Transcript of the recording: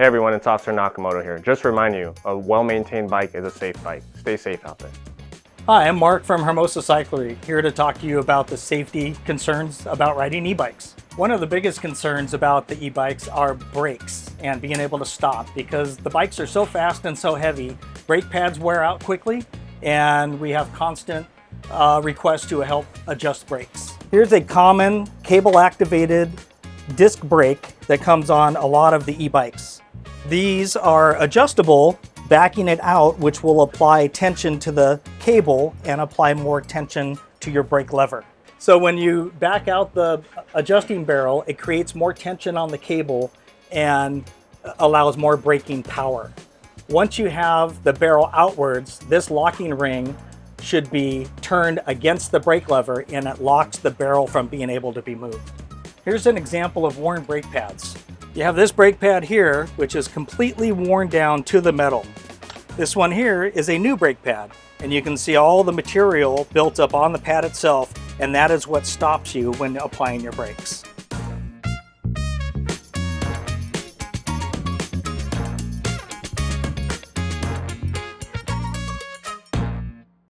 Hey everyone, it's Officer Nakamoto here. Just to remind you, a well-maintained bike is a safe bike. Stay safe out there. Hi, I'm Mark from Hermosa Cyclery, here to talk to you about the safety concerns about riding e-bikes. One of the biggest concerns about the e-bikes are brakes and being able to stop, because the bikes are so fast and so heavy, brake pads wear out quickly, and we have constant requests to help adjust brakes. Here's a common cable-activated disc brake that comes on a lot of the e-bikes. These are adjustable, backing it out, which will apply tension to the cable and apply more tension to your brake lever. So when you back out the adjusting barrel, it creates more tension on the cable and allows more braking power. Once you have the barrel outwards, this locking ring should be turned against the brake lever and it locks the barrel from being able to be moved. Here's an example of worn brake pads. You have this brake pad here, which is completely worn down to the metal. This one here is a new brake pad, and you can see all the material built up on the pad itself, and that is what stops you when applying your brakes.